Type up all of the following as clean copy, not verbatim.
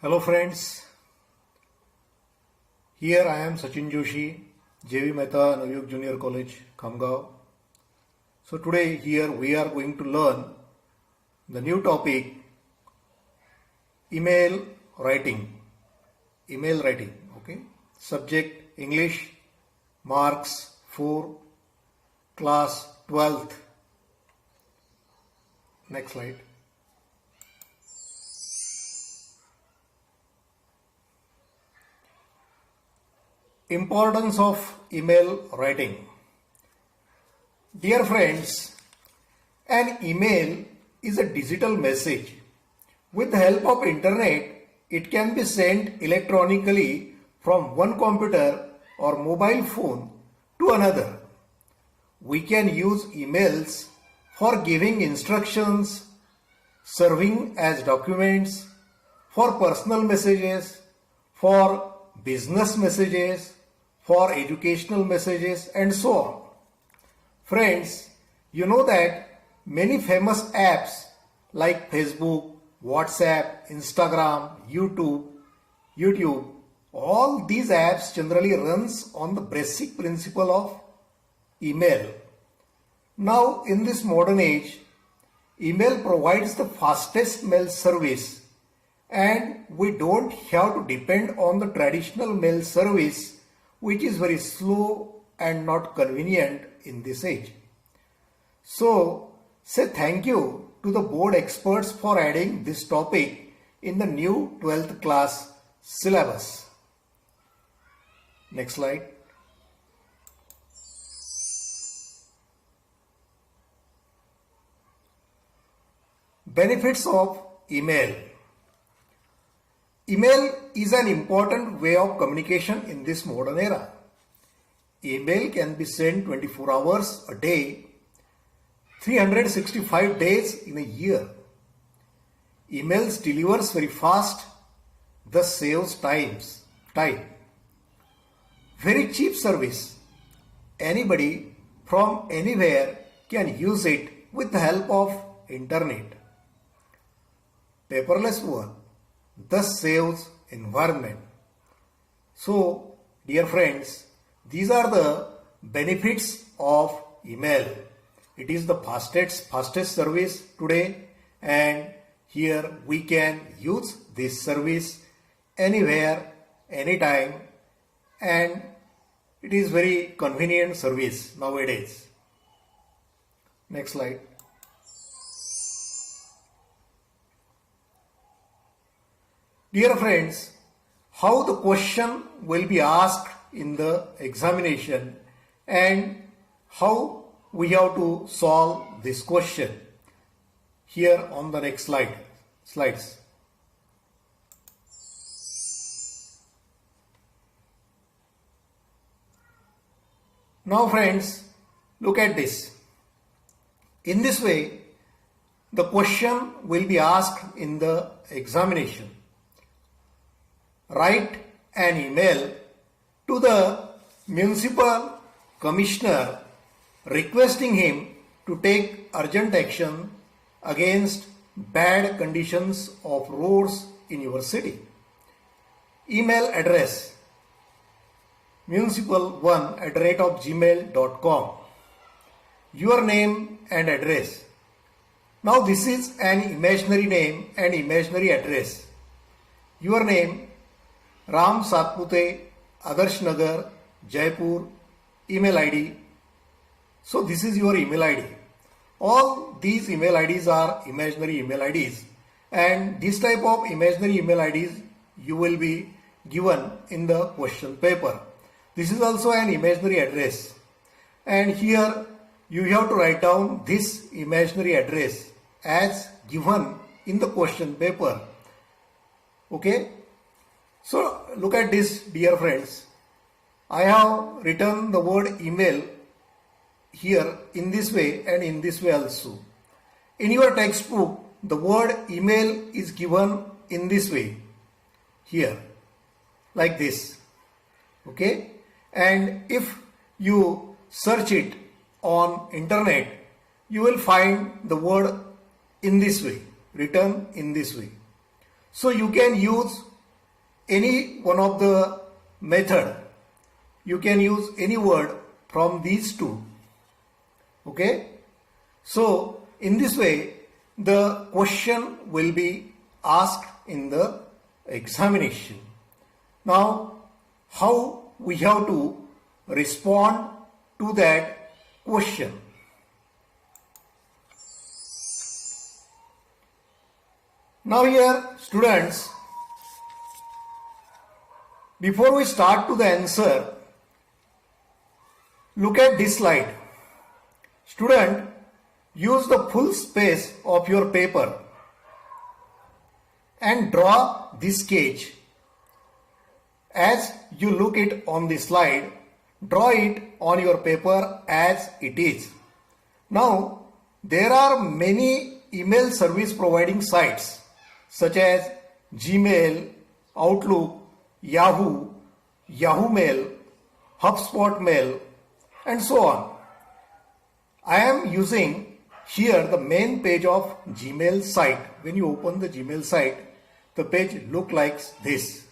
Hello friends, here I am Sachin Joshi, JV Mehta Navayug Junior College, Khamgaon. So today here we are going to learn the new topic email writing. Okay. Subject English, marks for class 12th. Next slide. Importance of email writing. Dear friends, an email is a digital message. With the help of internet, it can be sent electronically from one computer or mobile phone to another. We can use emails for giving instructions, serving as documents, for personal messages, for business messages, for educational messages, and so on. Friends, you know that many famous apps like Facebook, WhatsApp, Instagram, YouTube, all these apps generally runs on the basic principle of email. Now in this modern age, email provides the fastest mail service and we don't have to depend on the traditional mail service which is very slow and not convenient in this age. So, say thank you to the board experts for adding this topic in the new 12th class syllabus. Next slide. Benefits of email. Email is an important way of communication in this modern era. Email can be sent 24 hours a day, 365 days in a year. Emails delivers very fast, thus saves time. Very cheap service. Anybody from anywhere can use it with the help of internet. Paperless work, thus saves environment. So, dear friends, these are the benefits of email. It is the fastest service today, and here we can use this service anywhere, anytime, and it is very convenient service nowadays. Next slide. Dear friends, how the question will be asked in the examination and how we have to solve this question here on the next slides. Now friends, look at this. In this way, the question will be asked in the examination. Write an email to the municipal commissioner requesting him to take urgent action against bad conditions of roads in your city. Email address municipal1@gmail.com. Your name and address. Now this is an imaginary name and imaginary address. Your name Ram Satpute, Adarsh Nagar, Jaipur, email ID. So this is your email ID. All these email IDs are imaginary email IDs, and this type of imaginary email IDs you will be given in the question paper. This is also an imaginary address, and here you have to write down this imaginary address as given in the question paper. Okay. So look at this, dear friends. I have written the word email here in this way and in this way also. In your textbook, the word email is given in this way, here, like this. Okay? And if you search it on internet, you will find the word in this way, written in this way. So you can use any one of the method. You can use any word from these two. Okay. So in this way the question will be asked in the examination. Now how we have to respond to that question? Now here students, before we start to the answer, look at this slide. Student, use the full space of your paper and draw this sketch. As you look it on the slide, draw it on your paper as it is. Now, there are many email service providing sites such as Gmail, Outlook, Yahoo, Yahoo Mail, HubSpot Mail, and so on. I am using here the main page of Gmail site. When you open the Gmail site, the page look like this.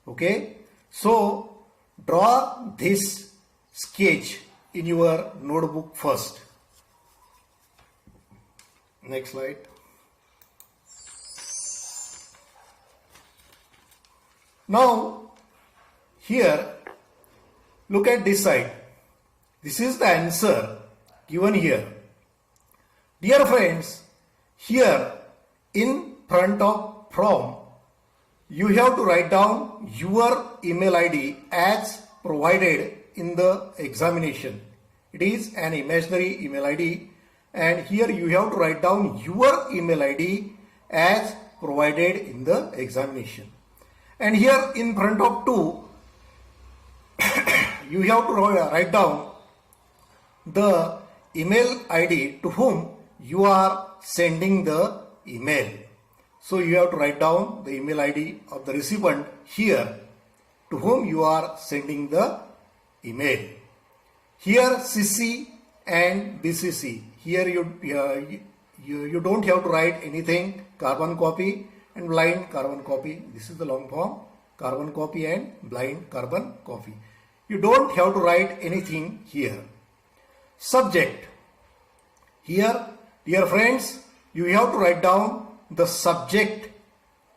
Okay, so draw this sketch in your notebook first. Next slide. Now here look at this side. This is the answer given here. Dear friends, here in front of from, you have to write down your email ID as provided in the examination. It is an imaginary email ID, and here you have to write down your email ID as provided in the examination. And here in front of two, you have to write down the email ID to whom you are sending the email. So you have to write down the email ID of the recipient here to whom you are sending the email. Here CC and BCC. Here you don't have to write anything. Carbon copy and blind carbon copy. This is the long form. Carbon copy and blind carbon copy. You don't have to write anything here. Subject. Here, dear friends, you have to write down the subject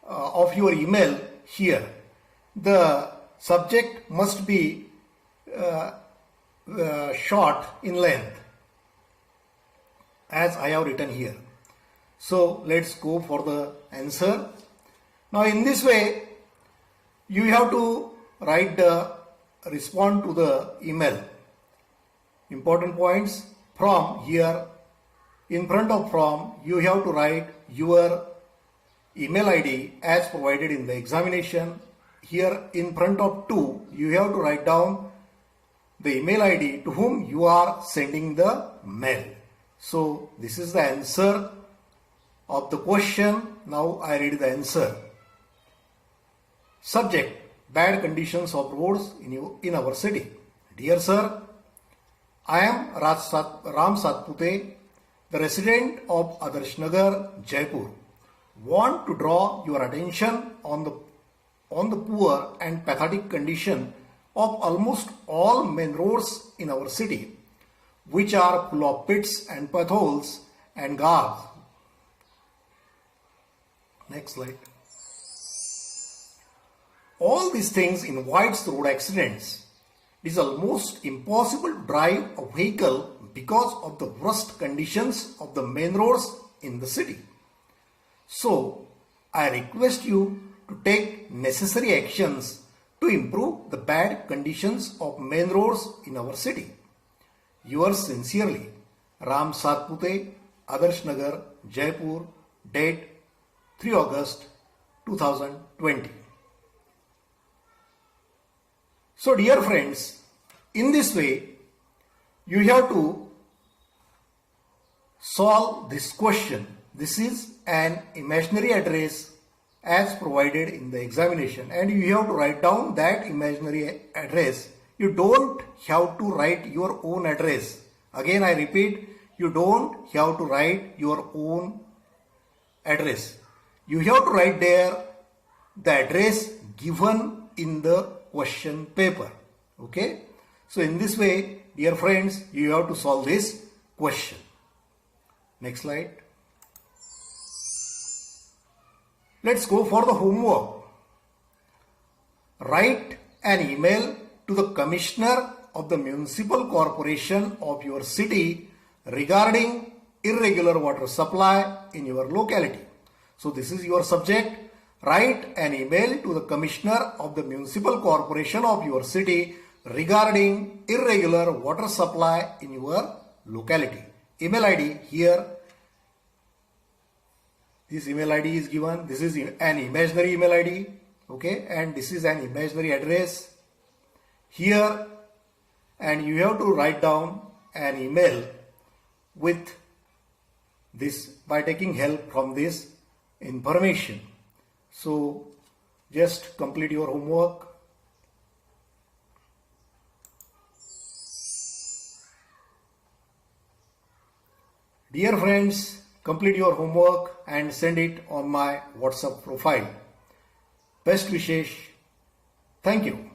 of your email here. The subject must be short in length, as I have written here. So let's go for the answer. Now in this way, you have to write the respond to the email. Important points. From here, in front of from, you have to write your email ID as provided in the examination. Here in front of to, you have to write down the email ID to whom you are sending the mail. So this is the answer of the question. Now I read the answer. Subject: bad conditions of roads in our city. Dear sir, I am Ram Satpute, the resident of Adarsh Nagar, Jaipur. Want to draw your attention on the poor and pathetic condition of almost all main roads in our city, which are full of pits and potholes and garbs. Next slide. All these things invites road accidents. It is almost impossible to drive a vehicle because of the worst conditions of the main roads in the city. So, I request you to take necessary actions to improve the bad conditions of main roads in our city. Yours sincerely, Ram Satpute, Adarsh Nagar, Jaipur, date 3 August 2020. So dear friends, in this way, you have to solve this question. This is an imaginary address as provided in the examination, and you have to write down that imaginary address. You don't have to write your own address. Again I repeat, you don't have to write your own address. You have to write there the address given in the question paper. Okay. So in this way, dear friends, you have to solve this question. Next slide. Let's go for the homework. Write an email to the Commissioner of the Municipal Corporation of your city regarding irregular water supply in your locality. So this is your subject. Write an email to the Commissioner of the Municipal Corporation of your city regarding irregular water supply in your locality. Email ID here. This email ID is given. This is an imaginary email ID. Okay, and this is an imaginary address here, and you have to write down an email with this by taking help from this information. So just complete your homework. Dear friends, complete your homework and send it on my WhatsApp profile. Best wishes. Thank you.